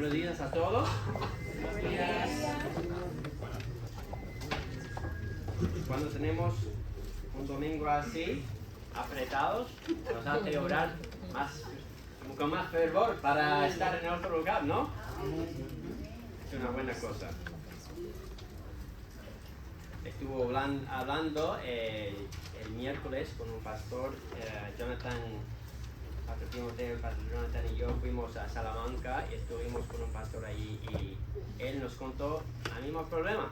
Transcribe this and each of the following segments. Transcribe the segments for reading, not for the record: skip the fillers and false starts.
Buenos días a todos. Buenos días. Cuando tenemos un domingo así, apretados, nos hace orar con más fervor para estar en otro lugar, ¿no? Es una buena cosa. Estuvo hablando el miércoles con un pastor, Pastor Timoteo, Pastor Jonathan y yo fuimos a Salamanca y estuvimos con un pastor allí y él nos contó el mismo problema.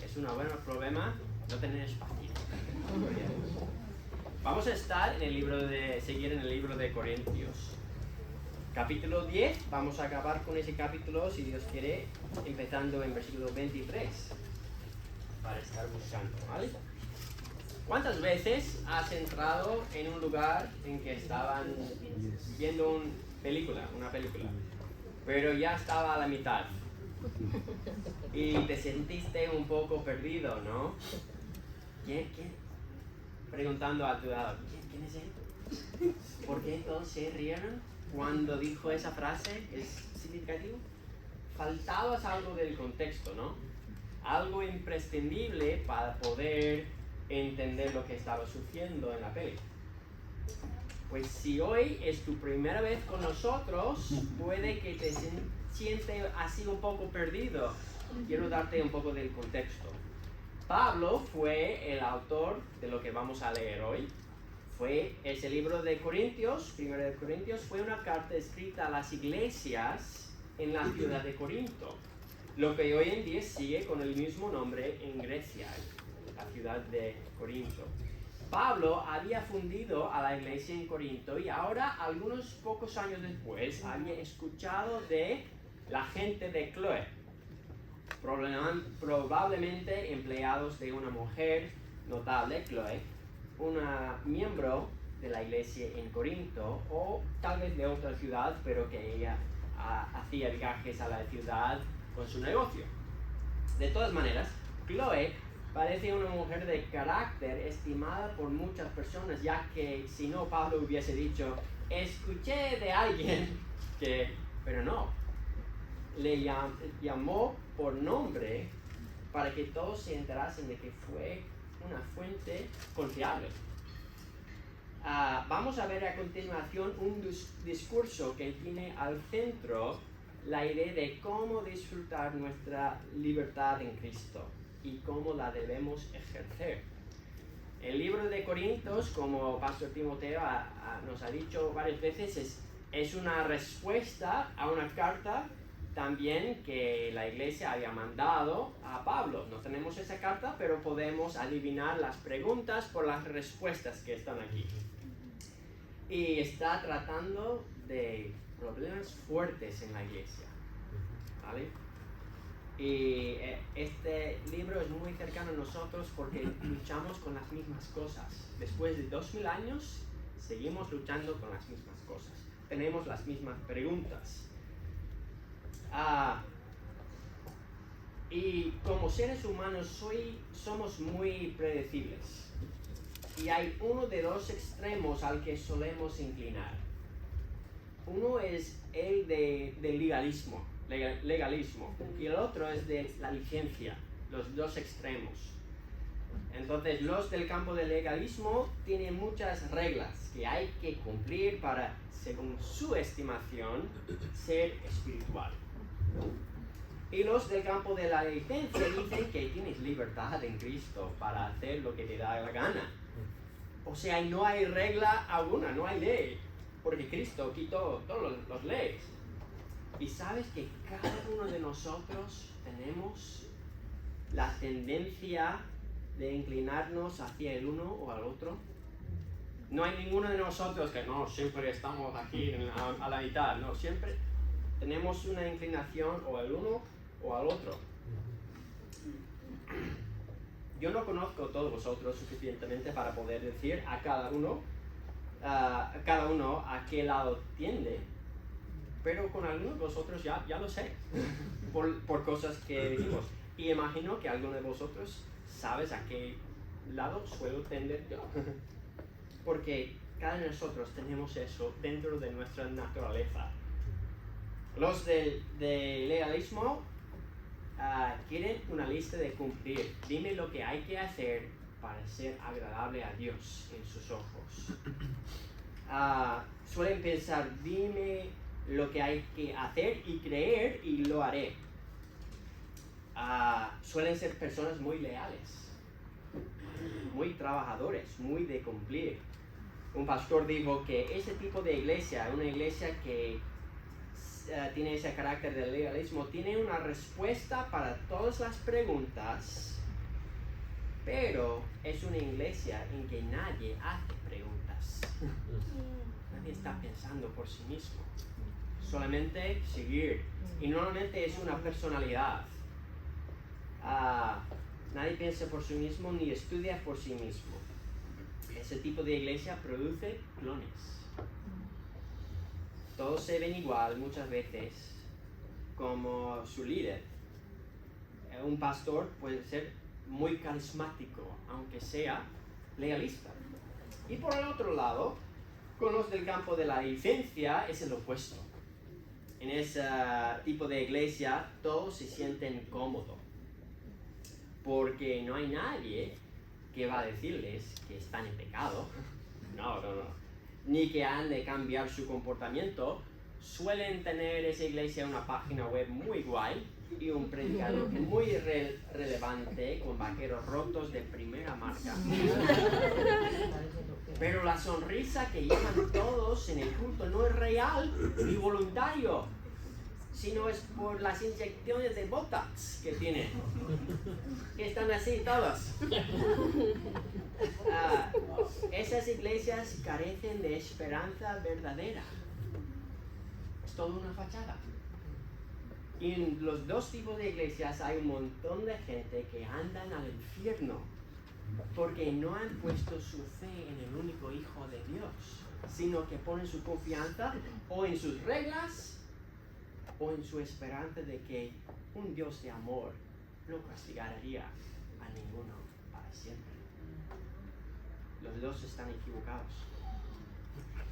Es un buen problema no tener espacio. Vamos a seguir en el libro de Corintios. Capítulo 10, vamos a acabar con ese capítulo, si Dios quiere, empezando en versículo 23, para estar buscando, ¿vale? ¿Cuántas veces has entrado en un lugar en que estaban viendo una película, pero ya estaba a la mitad y te sentiste un poco perdido, ¿no? ¿Quién? Preguntando a tu lado, ¿quién es él? ¿Por qué todos se rieron cuando dijo esa frase? ¿Es significativo? Faltabas algo del contexto, ¿no? Algo imprescindible para poder entender lo que estaba sucediendo en la peli. Pues si hoy es tu primera vez con nosotros, puede que te sientes así un poco perdido. Quiero darte un poco del contexto. Pablo fue el autor de lo que vamos a leer hoy. Ese libro de Corintios, 1 de Corintios, fue una carta escrita a las iglesias en la ciudad de Corinto, lo que hoy en día sigue con el mismo nombre en Grecia, la ciudad de Corinto. Pablo había fundido a la iglesia en Corinto y ahora, algunos pocos años después, había escuchado de la gente de Chloe, probablemente empleados de una mujer notable, Chloe, una miembro de la iglesia en Corinto, o tal vez de otra ciudad, pero que ella hacía viajes a la ciudad con su negocio. De todas maneras, Chloe parece una mujer de carácter estimada por muchas personas, ya que si no, Pablo hubiese dicho, escuché de alguien que, pero no, le llamó por nombre para que todos se enterasen de que fue una fuente confiable. Vamos a ver a continuación un discurso que tiene al centro la idea de cómo disfrutar nuestra libertad en Cristo y cómo la debemos ejercer. El libro de Corintios, como Pastor Timoteo nos ha dicho varias veces, es una respuesta a una carta también que la iglesia había mandado a Pablo. No tenemos esa carta, pero podemos adivinar las preguntas por las respuestas que están aquí. Y está tratando de problemas fuertes en la iglesia, ¿vale? Y este libro es muy cercano a nosotros porque luchamos con las mismas cosas. Después de 2000 años, seguimos luchando con las mismas cosas. Tenemos las mismas preguntas. Y como seres humanos somos muy predecibles. Y hay uno de dos extremos al que solemos inclinar. Uno es el del legalismo, y el otro es de la licencia, los dos extremos. Entonces, los del campo del legalismo tienen muchas reglas que hay que cumplir para, según su estimación, ser espiritual. Y los del campo de la licencia dicen que tienes libertad en Cristo para hacer lo que te da la gana. O sea, no hay regla alguna, no hay ley, porque Cristo quitó todas las leyes. Y sabes que cada uno de nosotros tenemos la tendencia de inclinarnos hacia el uno o al otro. No hay ninguno de nosotros que no, siempre estamos aquí a la mitad, no, siempre tenemos una inclinación o al uno o al otro. Yo no conozco a todos vosotros suficientemente para poder decir a cada uno a qué lado tiende, pero con algunos de vosotros ya lo sé, por cosas que decimos. Y imagino que alguno de vosotros sabes a qué lado suelo tender yo, porque cada uno de nosotros tenemos eso dentro de nuestra naturaleza. Los del legalismo quieren una lista de cumplir. Dime lo que hay que hacer para ser agradable a Dios en sus ojos. Suelen pensar, dime lo que hay que hacer y creer y lo haré. Suelen ser personas muy leales, muy trabajadores, muy de cumplir. Un pastor dijo que ese tipo de iglesia, una iglesia que tiene ese carácter del legalismo, tiene una respuesta para todas las preguntas, pero es una iglesia en que nadie hace preguntas. Nadie está pensando por sí mismo, solamente seguir. Y normalmente es una personalidad. Nadie piensa por sí mismo ni estudia por sí mismo. Ese tipo de iglesia produce clones. Todos se ven igual muchas veces como su líder. Un pastor puede ser muy carismático, aunque sea legalista. Y por el otro lado, con los del campo de la licencia es el opuesto. En ese tipo de iglesia todos se sienten cómodos, porque no hay nadie que va a decirles que están en pecado. No. Ni que han de cambiar su comportamiento. Suelen tener esa iglesia una página web muy guay y un predicador muy relevante con vaqueros rotos de primera marca. Pero la sonrisa que llevan todos en el culto no es real ni voluntario, sino es por las inyecciones de Botox que tienen, que están así todos. Esas iglesias carecen de esperanza verdadera. Es toda una fachada. Y en los dos tipos de iglesias hay un montón de gente que andan al infierno porque no han puesto su fe en el único Hijo de Dios, sino que ponen su confianza o en sus reglas o en su esperanza de que un Dios de amor no castigaría a ninguno para siempre. Los dos están equivocados.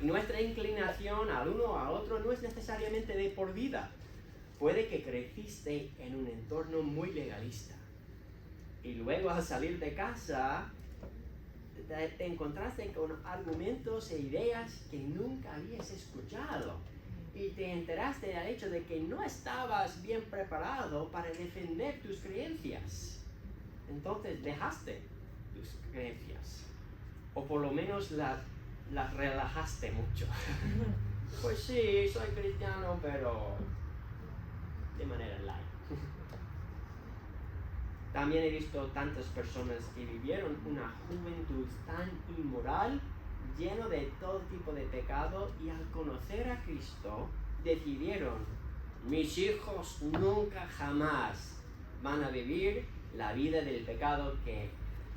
Nuestra inclinación al uno o al otro no es necesariamente de por vida. Puede que creciste en un entorno muy legalista y luego al salir de casa te encontraste con argumentos e ideas que nunca habías escuchado y te enteraste del hecho de que no estabas bien preparado para defender tus creencias. Entonces dejaste tus creencias, o por lo menos las relajaste mucho. Pues sí, soy cristiano, pero de manera light. También he visto tantas personas que vivieron una juventud tan inmoral, lleno de todo tipo de pecado, y al conocer a Cristo decidieron: mis hijos nunca jamás van a vivir la vida del pecado que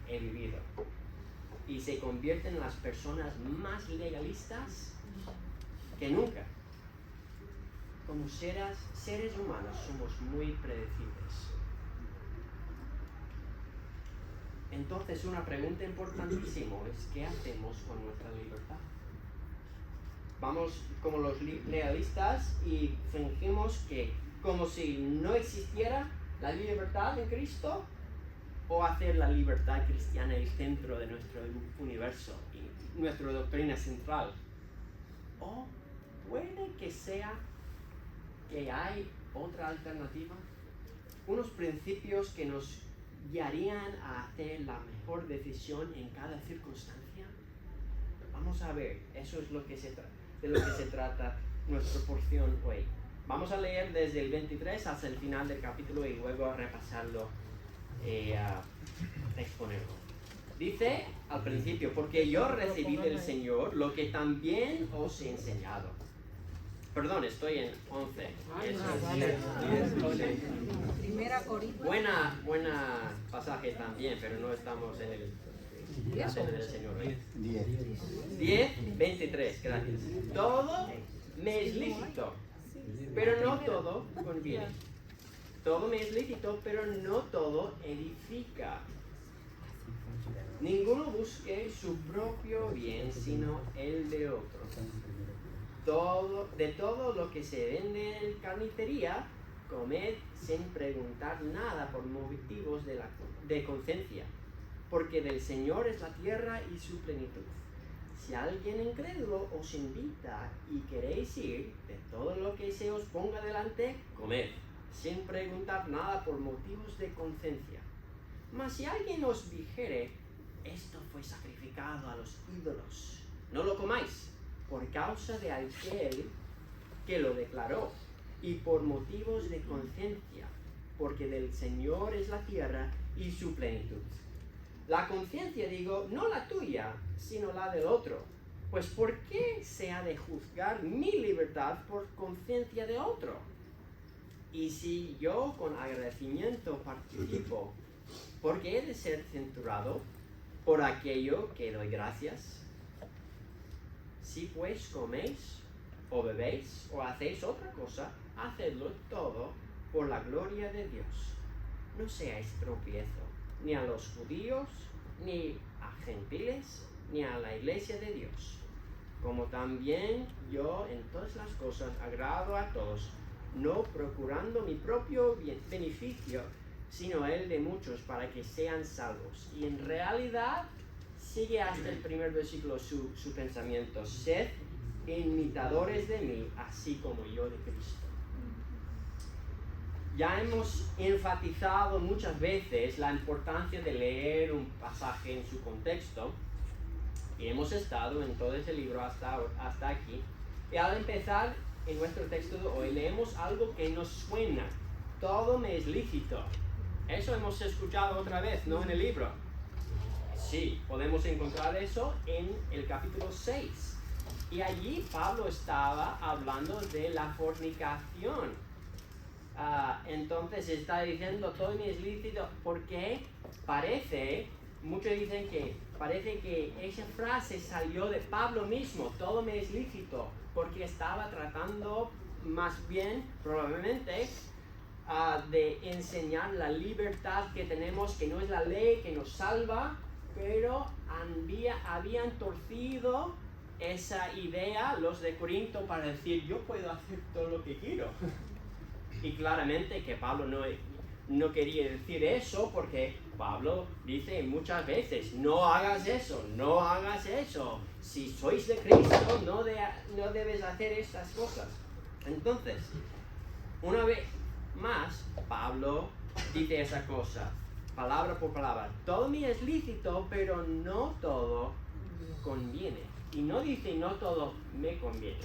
he vivido. Y se convierten en las personas más legalistas que nunca. Como seres humanos somos muy predecibles. Entonces una pregunta importantísima es: ¿qué hacemos con nuestra libertad? Vamos como los legalistas y fingimos que como si no existiera la libertad en Cristo, o hacer la libertad cristiana el centro de nuestro universo y nuestra doctrina central. O puede que sea que hay otra alternativa, unos principios que nos guiarían a hacer la mejor decisión en cada circunstancia. Vamos a ver, eso es de lo que se trata nuestra porción hoy. Vamos a leer desde el 23 hasta el final del capítulo y luego a repasarlo y a exponerlo. Dice al principio: porque yo recibí del Señor lo que también os he enseñado. Perdón, estoy en 11. Primera Corintios. Buena pasaje también, pero no estamos en la cena del Señor hoy. 10, 23, gracias. Todo me es lícito, pero no todo conviene. Todo me es lícito, pero no todo edifica. Ninguno busque su propio bien, sino el de otro. de todo lo que se vende en carnicería, comed sin preguntar nada por motivos de conciencia, porque del Señor es la tierra y su plenitud. Si alguien incrédulo os invita y queréis ir, de todo lo que se os ponga delante, comed, sin preguntar nada por motivos de conciencia. Mas si alguien os dijere, esto fue sacrificado a los ídolos, no lo comáis, por causa de aquel que lo declaró, y por motivos de conciencia, porque del Señor es la tierra y su plenitud. La conciencia, digo, no la tuya, sino la del otro. Pues ¿por qué se ha de juzgar mi libertad por conciencia de otro? Y si yo con agradecimiento participo, ¿por qué he de ser censurado por aquello que doy gracias? Si pues coméis o bebéis o hacéis otra cosa, hacedlo todo por la gloria de Dios. No seáis tropiezo ni a los judíos, ni a gentiles, ni a la iglesia de Dios. Como también yo en todas las cosas agrado a todos, no procurando mi propio beneficio, sino el de muchos para que sean salvos. Y en realidad sigue hasta el primer versículo su pensamiento. Sed imitadores de mí, así como yo de Cristo. Ya hemos enfatizado muchas veces la importancia de leer un pasaje en su contexto, y hemos estado en todo ese libro hasta aquí. Y al empezar en nuestro texto de hoy, leemos algo que nos suena. Todo me es lícito. Eso hemos escuchado otra vez, ¿no? En el libro. Sí, podemos encontrar eso en el capítulo 6. Y allí Pablo estaba hablando de la fornicación. Entonces está diciendo todo me es lícito porque muchos dicen que parece que esa frase salió de Pablo mismo, todo me es lícito, porque estaba tratando más bien probablemente de enseñar la libertad que tenemos, que no es la ley que nos salva, pero habían torcido esa idea los de Corinto para decir yo puedo hacer todo lo que quiero. Y claramente que Pablo no quería decir eso, porque Pablo dice muchas veces, no hagas eso, no hagas eso. Si sois de Cristo, no debes hacer estas cosas. Entonces, una vez más, Pablo dice esa cosa, palabra por palabra. Todo me es lícito, pero no todo conviene. Y no dice no todo me conviene.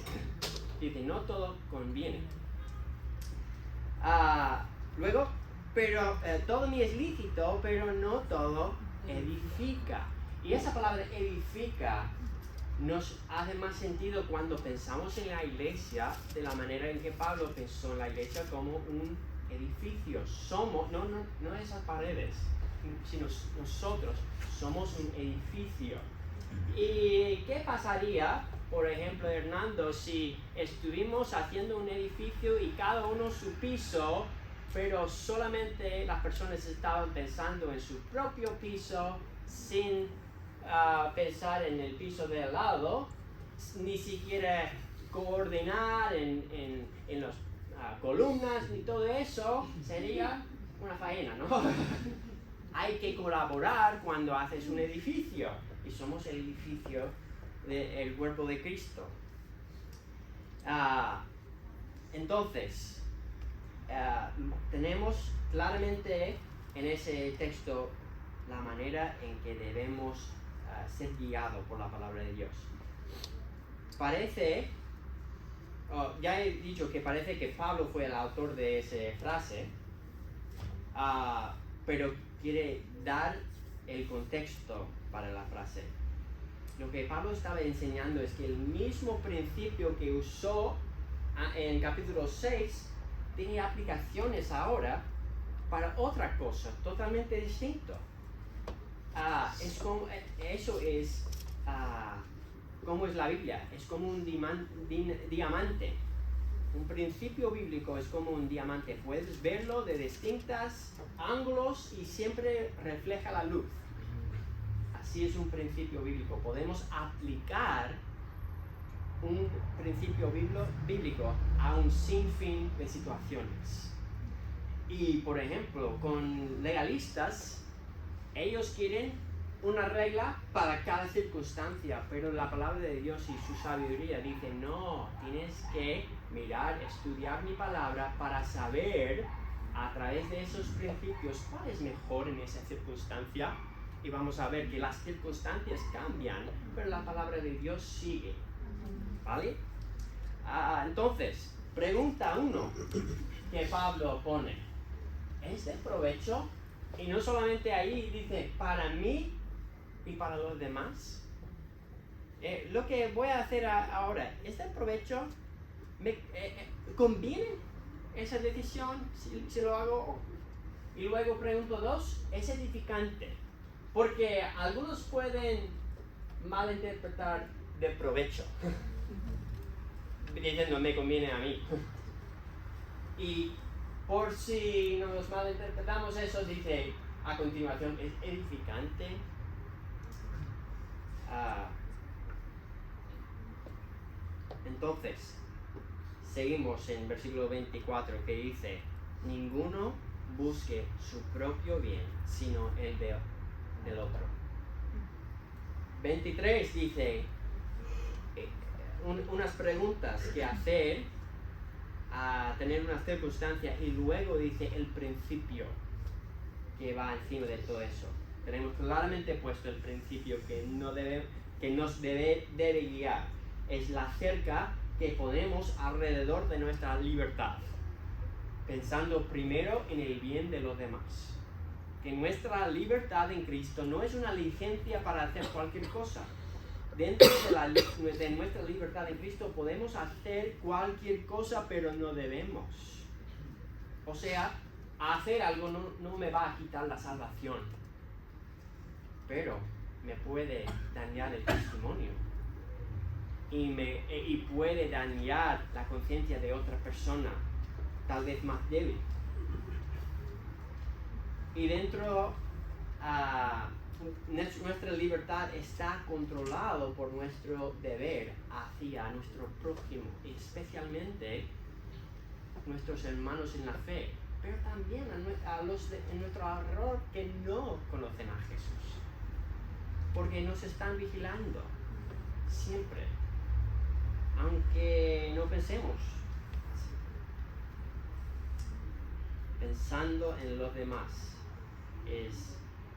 Dice no todo conviene. Luego, pero todo me es lícito, pero no todo edifica. Y esa palabra edifica nos hace más sentido cuando pensamos en la iglesia de la manera en que Pablo pensó en la iglesia como un edificio. Somos, no esas paredes, sino nosotros somos un edificio. ¿Y qué pasaría, por ejemplo, Hernando, si estuvimos haciendo un edificio y cada uno su piso, pero solamente las personas estaban pensando en su propio piso sin pensar en el piso de al lado, ni siquiera coordinar en las columnas ni todo eso? Sería una faena, ¿no? Hay que colaborar cuando haces un edificio, y somos el edificio del cuerpo de Cristo. Entonces, tenemos claramente en ese texto la manera en que debemos ser guiados por la palabra de Dios. Ya he dicho que parece que Pablo fue el autor de esa frase, pero quiere dar el contexto para la frase. Lo que Pablo estaba enseñando es que el mismo principio que usó en capítulo 6 tiene aplicaciones ahora para otra cosa totalmente distinto. ¿Cómo es la Biblia? Es como un diamante. Un principio bíblico es como un diamante. Puedes verlo de distintos ángulos y siempre refleja la luz. Así es un principio bíblico. Podemos aplicar un principio bíblico a un sinfín de situaciones. Y por ejemplo, con legalistas, ellos quieren una regla para cada circunstancia, pero la palabra de Dios y su sabiduría dice, no, tienes que mirar, estudiar mi palabra para saber a través de esos principios cuál es mejor en esa circunstancia. Y vamos a ver que las circunstancias cambian, pero la palabra de Dios sigue. ¿Vale? Entonces, pregunta 1 que Pablo pone, ¿es de provecho? Y no solamente ahí dice, para mí y para los demás. Lo que voy a hacer ahora, ¿es de provecho? ¿Conviene esa decisión si lo hago? Y luego pregunto 2, ¿es edificante? Porque algunos pueden malinterpretar de provecho, diciendo me conviene a mí. Y por si nos malinterpretamos eso, dice a continuación, ¿es edificante? Entonces, seguimos en versículo 24 que dice, ninguno busque su propio bien, sino el del otro. 23 dice, unas preguntas que hacer a tener una circunstancia, y luego dice el principio que va encima de todo eso. Tenemos claramente puesto el principio que nos debe guiar. Es la cerca que ponemos alrededor de nuestra libertad, pensando primero en el bien de los demás. Que nuestra libertad en Cristo no es una licencia para hacer cualquier cosa. Dentro de nuestra libertad en Cristo podemos hacer cualquier cosa, pero no debemos. O sea, hacer algo no me va a quitar la salvación, pero me puede dañar el testimonio y puede dañar la conciencia de otra persona, tal vez más débil. Y dentro nuestra libertad está controlado por nuestro deber hacia nuestro prójimo, especialmente nuestros hermanos en la fe, pero también a los en nuestro alrededor que no conocen a Jesús, porque nos están vigilando siempre, aunque no pensemos. Pensando en los demás es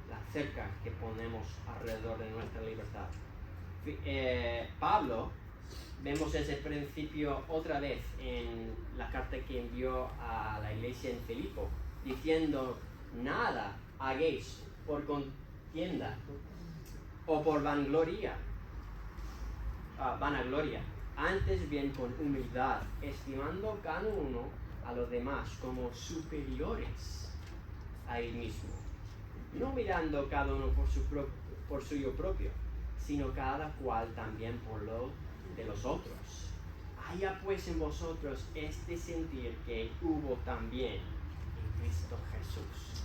la cerca que ponemos alrededor de nuestra libertad. Pablo, vemos ese principio otra vez en la carta que envió a la iglesia en Filipo, diciendo, nada hagáis por contienda o por vanagloria, antes bien con humildad, estimando cada uno a los demás como superiores a él mismo, no mirando cada uno por suyo propio, sino cada cual también por lo de los otros. Haya pues en vosotros este sentir que hubo también en Cristo Jesús.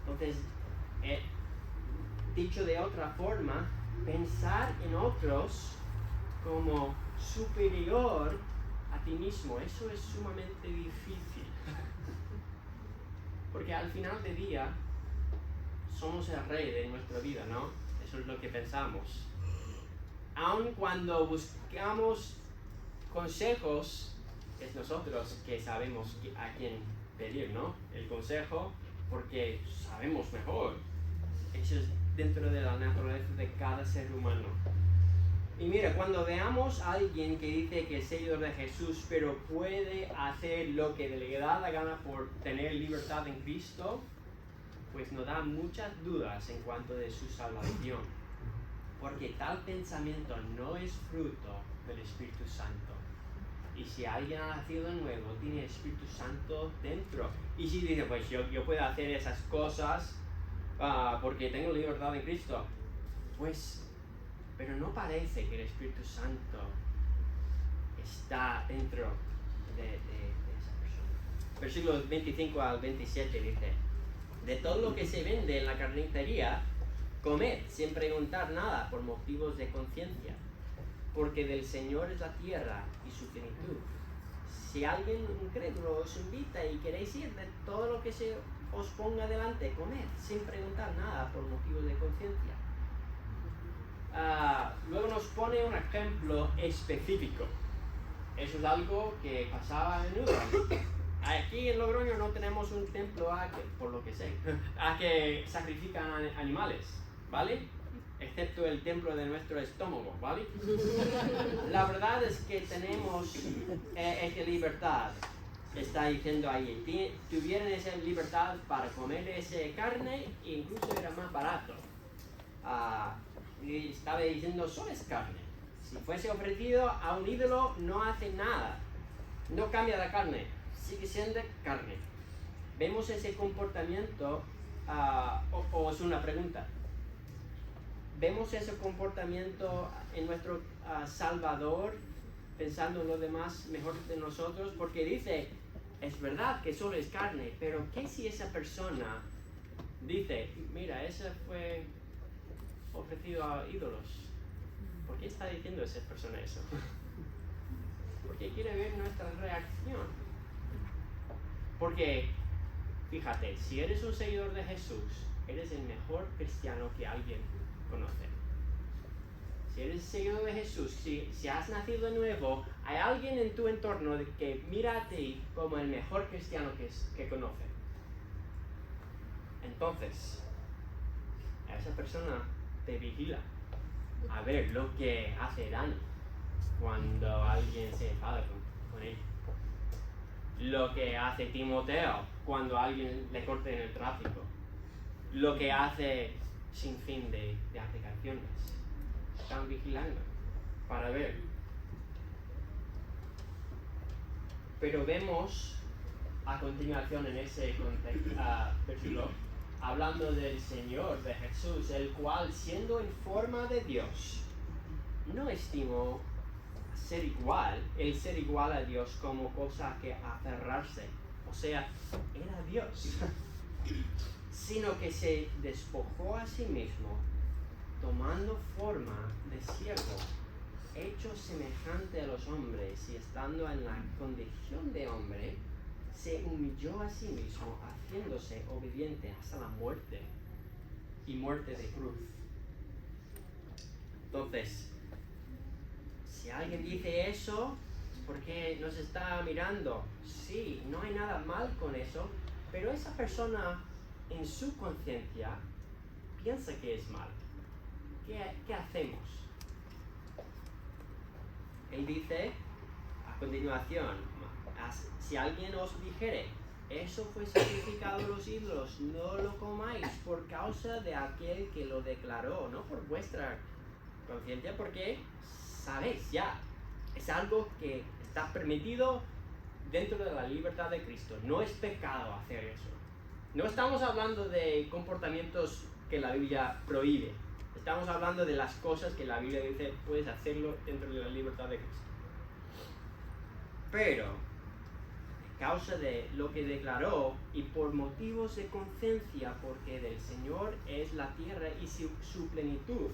Entonces, dicho de otra forma, pensar en otros como superior a ti mismo, eso es sumamente difícil. Porque al final del día somos el rey de nuestra vida, ¿no? Eso es lo que pensamos. Aun cuando buscamos consejos, es nosotros que sabemos a quién pedir, ¿no? El consejo, porque sabemos mejor. Eso es dentro de la naturaleza de cada ser humano. Y mira, cuando veamos a alguien que dice que es seguidor de Jesús, pero puede hacer lo que le da la gana por tener libertad en Cristo, pues nos da muchas dudas en cuanto de su salvación. Porque tal pensamiento no es fruto del Espíritu Santo. Y si alguien ha nacido de nuevo, tiene el Espíritu Santo dentro. Y si dice, pues yo puedo hacer esas cosas porque tengo libertad en Cristo, pues, pero no parece que el Espíritu Santo está dentro de esa persona. Versículos 25 al 27 dice, de todo lo que se vende en la carnicería, comed sin preguntar nada por motivos de conciencia, porque del Señor es la tierra y su plenitud. Si alguien incrédulo os invita y queréis ir, de todo lo que se os ponga delante, comed, sin preguntar nada por motivos de conciencia. Luego nos pone un ejemplo específico. Eso es algo que pasaba a menudo. Aquí en Logroño no tenemos un templo por lo que sé, a que sacrifican animales, ¿vale? Excepto el templo de nuestro estómago, ¿vale? La verdad es que tenemos esa libertad. Está diciendo ahí, tuvieran esa libertad para comer esa carne e incluso era más barato. Y estaba diciendo, solo es carne. Si fuese ofrecido a un ídolo, no hace nada. No cambia la carne, sigue siendo carne. ¿Vemos ese comportamiento? O es una pregunta. ¿Vemos ese comportamiento en nuestro Salvador, pensando en los demás mejor de nosotros? Porque dice, es verdad que solo es carne, pero ¿qué si esa persona dice, mira, ese fue ofrecido a ídolos? ¿Por qué está diciendo esa persona eso? Porque quiere ver nuestra reacción. Porque, fíjate, si eres un seguidor de Jesús, eres el mejor cristiano que alguien conoce. Si eres seguidor de Jesús, si has nacido de nuevo, hay alguien en tu entorno que mira a ti como el mejor cristiano que conoce. Entonces, a esa persona te vigila a ver lo que hace daño cuando alguien se enfada con él. Lo que hace Timoteo cuando alguien le corta en el tráfico. Lo que hace sin fin de aplicaciones. Están vigilando para ver. Pero vemos a continuación en ese versículo, hablando del Señor, de Jesús, el cual siendo en forma de Dios, no estimó el ser igual a Dios como cosa que aferrarse. O sea, era Dios. Sino que se despojó a sí mismo, tomando forma de siervo, hecho semejante a los hombres, y estando en la condición de hombre, se humilló a sí mismo, haciéndose obediente hasta la muerte, y muerte de cruz. Entonces, si alguien dice eso, es porque nos está mirando. Sí, no hay nada mal con eso, pero esa persona en su conciencia piensa que es mal. ¿Qué hacemos? Él dice a continuación, si alguien os dijere, eso fue sacrificado a los ídolos, no lo comáis por causa de aquel que lo declaró, no por vuestra conciencia, porque sabéis ya, es algo que está permitido dentro de la libertad de Cristo. No es pecado hacer eso. No estamos hablando de comportamientos que la Biblia prohíbe. Estamos hablando de las cosas que la Biblia dice, puedes hacerlo dentro de la libertad de Cristo. Pero, a causa de lo que declaró y por motivos de conciencia, porque del Señor es la tierra y su plenitud.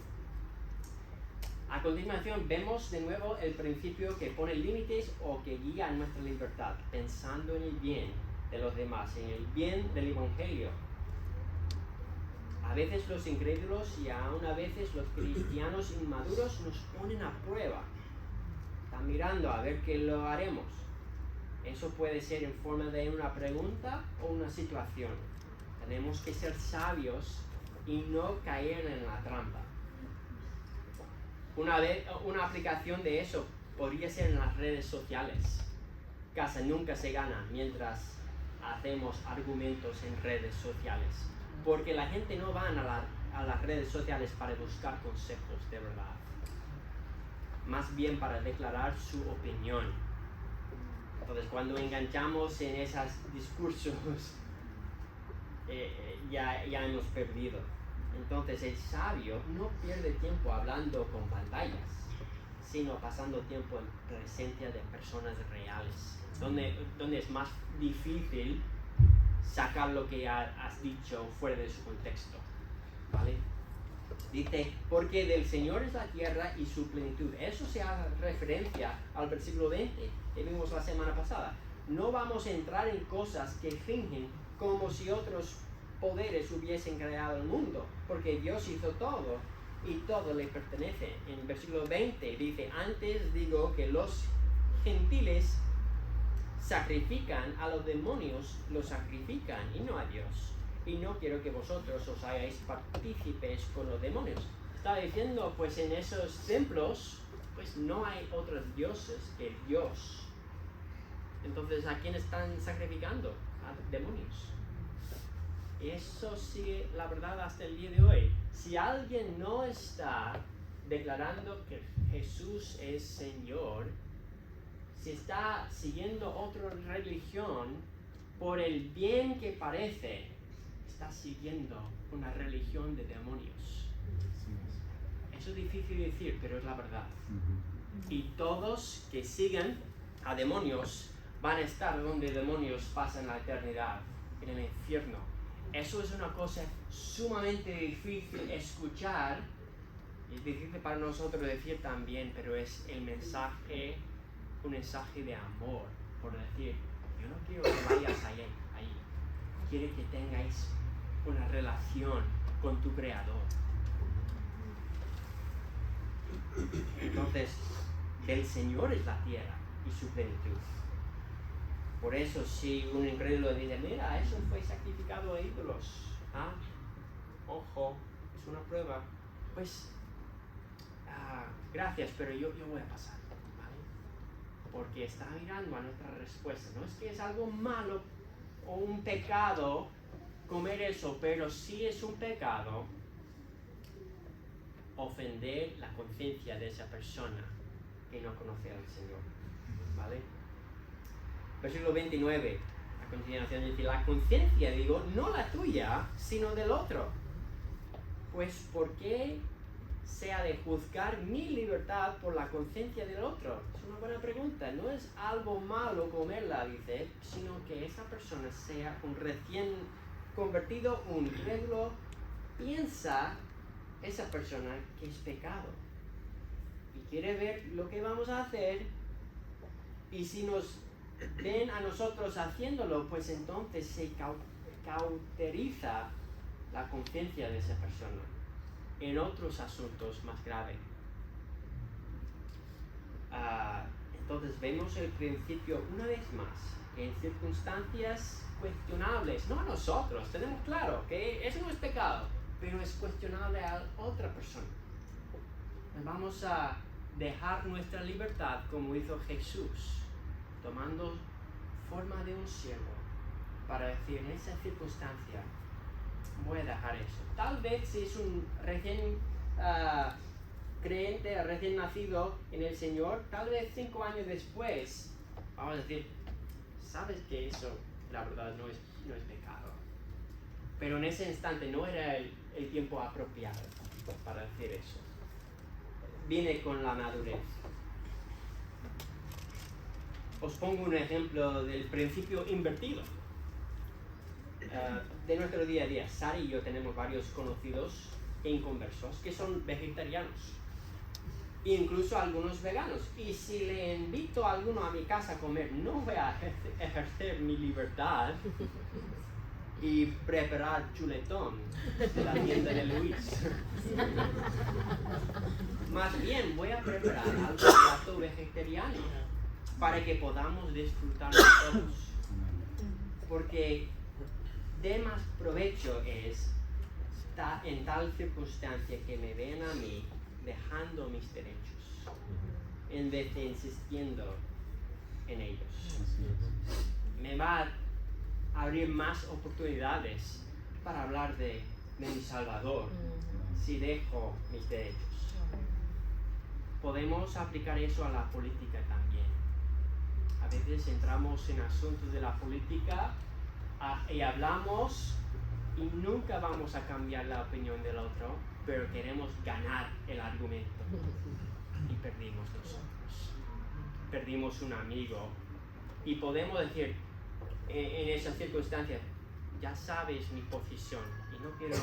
A continuación vemos de nuevo el principio que pone límites o que guía nuestra libertad, pensando en el bien de los demás, en el bien del Evangelio. A veces los incrédulos y aún a veces los cristianos inmaduros nos ponen a prueba. Están mirando a ver qué lo haremos. Eso puede ser en forma de una pregunta o una situación. Tenemos que ser sabios y no caer en la trampa. Una aplicación de eso podría ser en las redes sociales. Casa nunca se gana mientras hacemos argumentos en redes sociales. Porque la gente no va a las redes sociales para buscar consejos de verdad. Más bien para declarar su opinión. Entonces cuando enganchamos en esos discursos, ya hemos perdido. Entonces el sabio no pierde tiempo hablando con pantallas, sino pasando tiempo en presencia de personas reales, donde es más difícil sacar lo que has dicho fuera de su contexto, ¿vale? Dice, porque del Señor es la tierra y su plenitud. Eso se hace referencia al versículo 20 que vimos la semana pasada. No vamos a entrar en cosas que fingen como si otros poderes hubiesen creado el mundo, porque Dios hizo todo y todo le pertenece. En el versículo 20 dice, antes digo que los gentiles sacrifican a los demonios, los sacrifican y no a Dios. Y no quiero que vosotros os hagáis partícipes con los demonios. Está diciendo, pues en esos templos, pues no hay otros dioses que Dios. Entonces, ¿a quién están sacrificando? A demonios. Y eso sigue la verdad hasta el día de hoy. Si alguien no está declarando que Jesús es Señor, si está siguiendo otra religión por el bien que parece, está siguiendo una religión de demonios. Eso es difícil de decir, pero es la verdad. Y todos que sigan a demonios van a estar donde demonios pasan la eternidad, en el infierno. Eso es una cosa sumamente difícil escuchar, es difícil para nosotros decir también, pero es el mensaje, un mensaje de amor, por decir, yo no quiero que vayas ahí, quiero que tengáis una relación con tu Creador. Entonces, del Señor es la tierra y su plenitud. Por eso, si un incrédulo dice, mira, eso fue sacrificado a ídolos, ojo, es una prueba, pues, gracias, pero yo voy a pasar, ¿vale? Porque está mirando a nuestra respuesta. No es que es algo malo o un pecado comer eso, pero sí es un pecado ofender la conciencia de esa persona que no conoce al Señor, ¿vale? Versículo 29, a continuación dice, la conciencia, digo, no la tuya, sino del otro. Pues, ¿por qué se ha de juzgar mi libertad por la conciencia del otro? Es una buena pregunta. No es algo malo comerla, dice, sino que esa persona sea un recién convertido, un incrédulo, piensa esa persona que es pecado y quiere ver lo que vamos a hacer, y si nos ven a nosotros haciéndolo, pues entonces se cauteriza la conciencia de esa persona en otros asuntos más graves. Entonces vemos el principio una vez más, en circunstancias cuestionables, no a nosotros, tenemos claro que eso no es pecado, pero es cuestionable a otra persona. Vamos a dejar nuestra libertad como hizo Jesús, tomando forma de un siervo, para decir, en esa circunstancia voy a dejar eso. Tal vez si es un recién creyente, recién nacido en el Señor, tal vez 5 años después vamos a decir, sabes que eso la verdad no es pecado, pero en ese instante no era el tiempo apropiado para decir eso. Viene con la madurez. Os pongo un ejemplo del principio invertido de nuestro día a día. Sara y yo tenemos varios conocidos inconversos que son vegetarianos, incluso algunos veganos, y si le invito a alguno a mi casa a comer, no voy a ejercer mi libertad y preparar chuletón de la tienda de Luis. Más bien voy a preparar algo plato vegetariano para que podamos disfrutar todos, porque de más provecho es en tal circunstancia que me vean a mí dejando mis derechos en vez de insistiendo en ellos. Me va a abrir más oportunidades para hablar de mi Salvador si dejo mis derechos. Podemos aplicar eso a la política también. A veces entramos en asuntos de la política y hablamos y nunca vamos a cambiar la opinión del otro, pero queremos ganar el argumento y perdimos nosotros. Perdimos un amigo y podemos decir en esa circunstancia, ya sabes mi posición y no quiero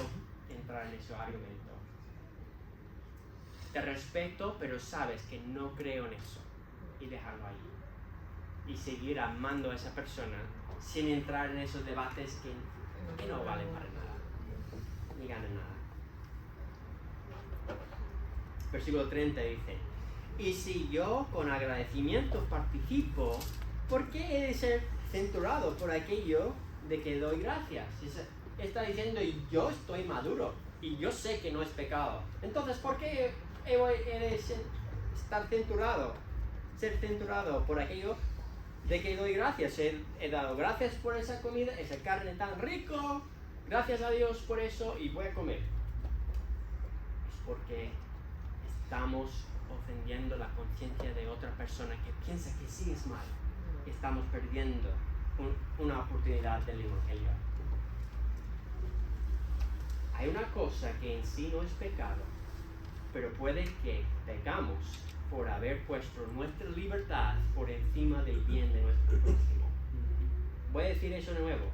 entrar en ese argumento. te respeto, pero sabes que no creo en eso. Y dejarlo ahí. Y seguir amando a esa persona sin entrar en esos debates que no valen para nada. Ni ganan nada. Versículo 30 dice: y si yo con agradecimiento participo, ¿por qué he de ser censurado por aquello de que doy gracias? Está diciendo, yo estoy maduro y yo sé que no es pecado. Entonces, ¿por qué he de ser censurado por aquello de que doy gracias? He dado gracias por esa comida, esa carne tan rico, gracias a Dios por eso, y voy a comer. Es porque estamos ofendiendo la conciencia de otra persona que piensa que sí es malo. Estamos perdiendo una oportunidad del Evangelio. Hay una cosa que en sí no es pecado, pero puede que pecamos por haber puesto nuestra libertad por encima del bien de nuestro prójimo. Voy a decir eso de nuevo.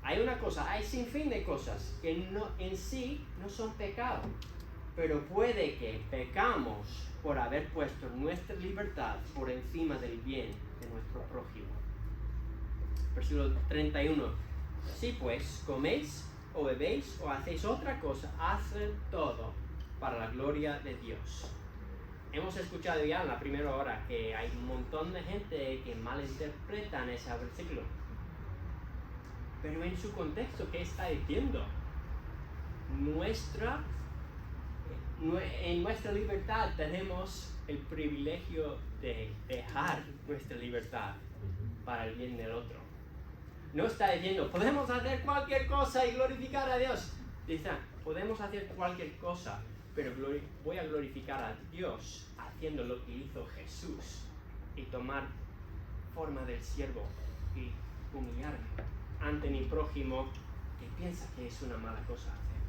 Hay sin fin de cosas que en sí no son pecado, pero puede que pecamos por haber puesto nuestra libertad por encima del bien de nuestro prójimo. Versículo 31. Si pues coméis o bebéis o hacéis otra cosa, haced todo para la gloria de Dios. Hemos escuchado ya en la primera hora que hay un montón de gente que malinterpretan ese versículo. Pero en su contexto, ¿qué está diciendo? En nuestra libertad tenemos el privilegio de dejar nuestra libertad para el bien del otro. No está diciendo, podemos hacer cualquier cosa y glorificar a Dios. Dice, podemos hacer cualquier cosa, pero voy a glorificar a Dios haciendo lo que hizo Jesús y tomar forma del siervo y humillarme ante mi prójimo que piensa que es una mala cosa hacer.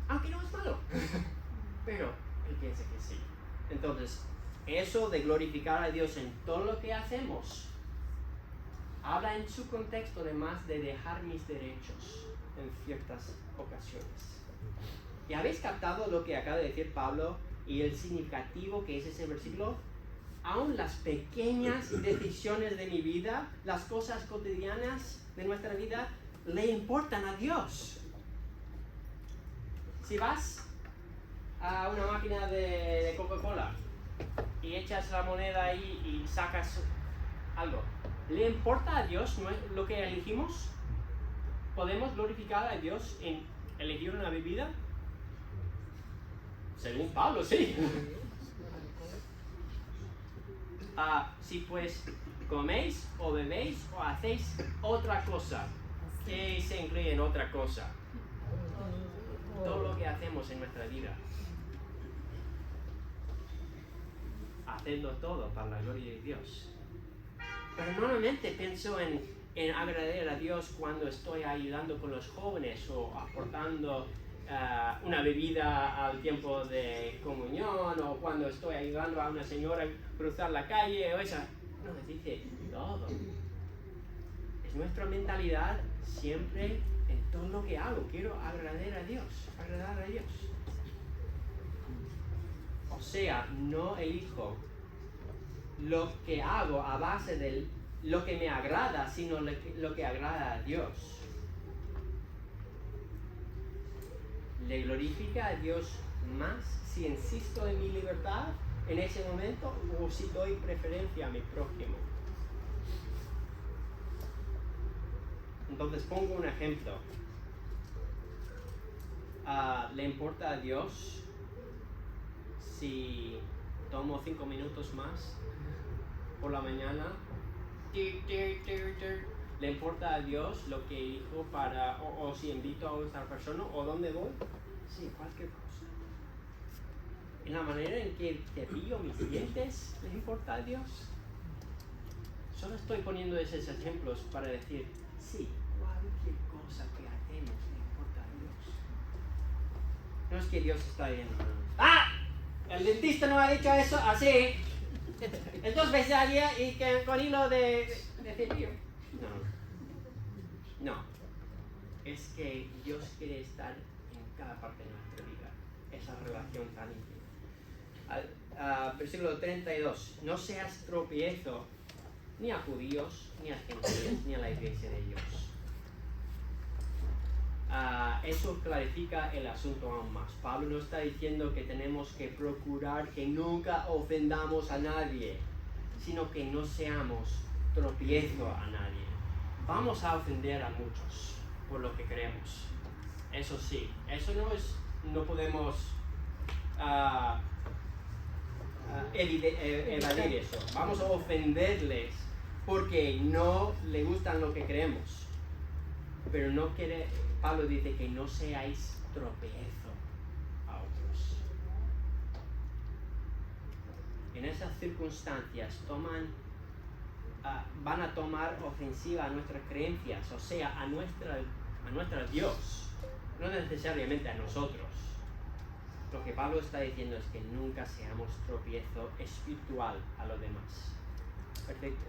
Aunque no es malo, pero él piensa que sí. Entonces, eso de glorificar a Dios en todo lo que hacemos habla en su contexto además de dejar mis derechos en ciertas ocasiones. ¿Y habéis captado lo que acaba de decir Pablo y el significativo que es ese versículo? Aún las pequeñas decisiones de mi vida, las cosas cotidianas de nuestra vida, le importan a Dios. Si vas a una máquina de Coca-Cola y echas la moneda ahí y sacas algo, ¿le importa a Dios lo que elegimos? ¿Podemos glorificar a Dios en elegir una bebida? Según Pablo, sí. Si pues coméis o bebéis o hacéis otra cosa, ¿qué se incluye en otra cosa? Todo lo que hacemos en nuestra vida. Hacedlo todo para la gloria de Dios. Pero normalmente pienso en agradecer a Dios cuando estoy ayudando con los jóvenes o aportando una bebida al tiempo de comunión, o cuando estoy ayudando a una señora a cruzar la calle o esa. No, dice todo. Es nuestra mentalidad siempre en todo lo que hago. Quiero agradar a Dios. O sea, no elijo lo que hago a base de lo que me agrada, sino lo que agrada a Dios. ¿Le glorifica a Dios más si insisto en mi libertad en ese momento o si doy preferencia a mi prójimo? Entonces pongo un ejemplo. ¿Le importa a Dios si tomo 5 minutos más por la mañana? ¿Le importa a Dios lo que elijo o si invito a otra persona o dónde voy? Sí, cualquier cosa. En la manera en que cepillo mis dientes, ¿le importa a Dios? Solo estoy poniendo esos ejemplos para decir, sí, cualquier cosa que hacemos le importa a Dios. No es que Dios está diciendo, el dentista no ha dicho eso así, es 2 veces al día y que con hilo de cepillo. No. Es que Dios quiere estar en cada parte de nuestra vida. esa relación tan íntima. Versículo 32. No seas tropiezo ni a judíos, ni a gentiles, ni a la iglesia de Dios. Eso clarifica el asunto aún más. Pablo no está diciendo que tenemos que procurar que nunca ofendamos a nadie, sino que no seamos tropiezo a nadie. Vamos a ofender a muchos por lo que creemos. Eso sí, eso no podemos evadir eso. Vamos a ofenderles porque no le gustan lo que creemos. Pero Pablo dice que no seáis tropiezo a otros. En esas circunstancias van a tomar ofensiva a nuestras creencias, o sea, a nuestro Dios, no necesariamente a nosotros. Lo que Pablo está diciendo es que nunca seamos tropiezo espiritual a los demás.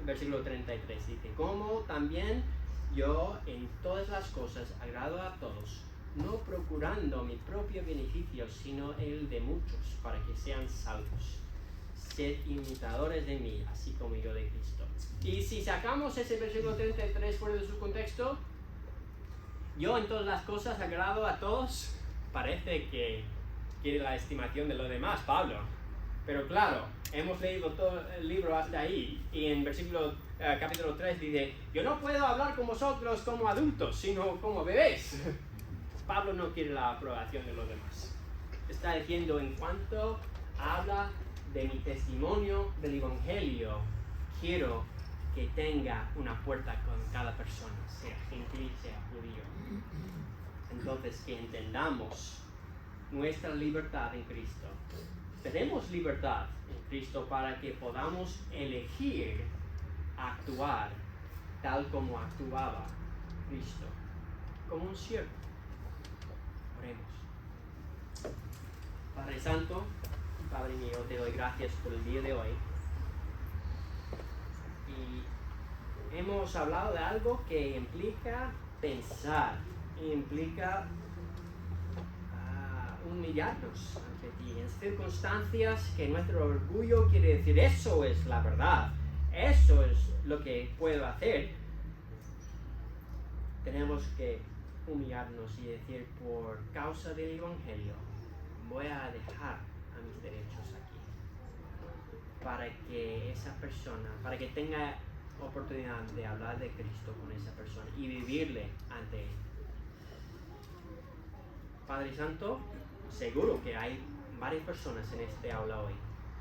Versículo 33 dice, como también yo en todas las cosas agrado a todos, no procurando mi propio beneficio, sino el de muchos, para que sean salvos. Sed imitadores de mí, así como yo de Cristo. Y si sacamos ese versículo 33 fuera de su contexto, yo en todas las cosas agrado a todos, parece que quiere la estimación de los demás, Pablo. Pero claro, hemos leído todo el libro hasta ahí, y en capítulo 3 dice, yo no puedo hablar con vosotros como adultos, sino como bebés. Pablo no quiere la aprobación de los demás. Está diciendo, en cuanto habla de mi testimonio del Evangelio, quiero que tenga una puerta con cada persona, sea gentil, sea judío. Entonces, que entendamos nuestra libertad en Cristo. Tenemos libertad en Cristo para que podamos elegir actuar tal como actuaba Cristo, como un siervo. Oremos. Padre Santo, Padre mío, te doy gracias por el día de hoy. Y hemos hablado de algo que implica pensar, implica humillarnos ante ti en circunstancias que nuestro orgullo quiere decir, eso es la verdad, eso es lo que puedo hacer. Tenemos que humillarnos y decir, por causa del Evangelio, voy a dejar a mis derechos aquí, para que esa persona, para que tenga oportunidad de hablar de Cristo con esa persona y vivirle ante él. Padre Santo, seguro que hay varias personas en este aula hoy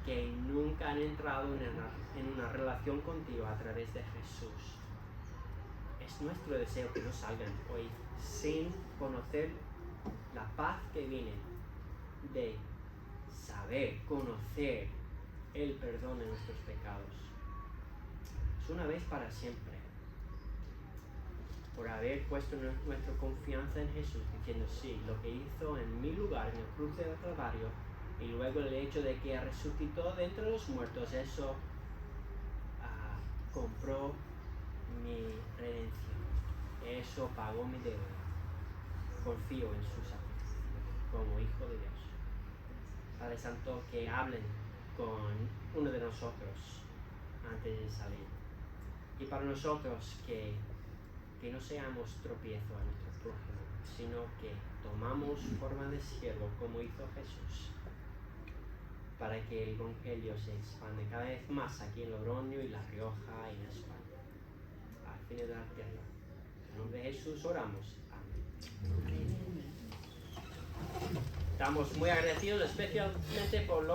que nunca han entrado en una relación contigo a través de Jesús. Es nuestro deseo que no salgan hoy sin conocer la paz que viene de saber, conocer el perdón de nuestros pecados. Es una vez para siempre. Por haber puesto nuestra confianza en Jesús, diciendo sí, lo que hizo en mi lugar, en el cruz del Calvario, y luego el hecho de que resucitó de entre los muertos, eso compró mi redención, eso pagó mi deuda. Confío en su sacrificio como hijo de Dios. Padre Santo, que hablen con uno de nosotros antes de salir. Y para nosotros que no seamos tropiezo a nuestro prójimo, sino que tomamos forma de siervo como hizo Jesús, para que el Evangelio se expande cada vez más aquí en Logroño y La Rioja y en España, al fin de la tierra. En nombre de Jesús oramos. Amén. Estamos muy agradecidos especialmente por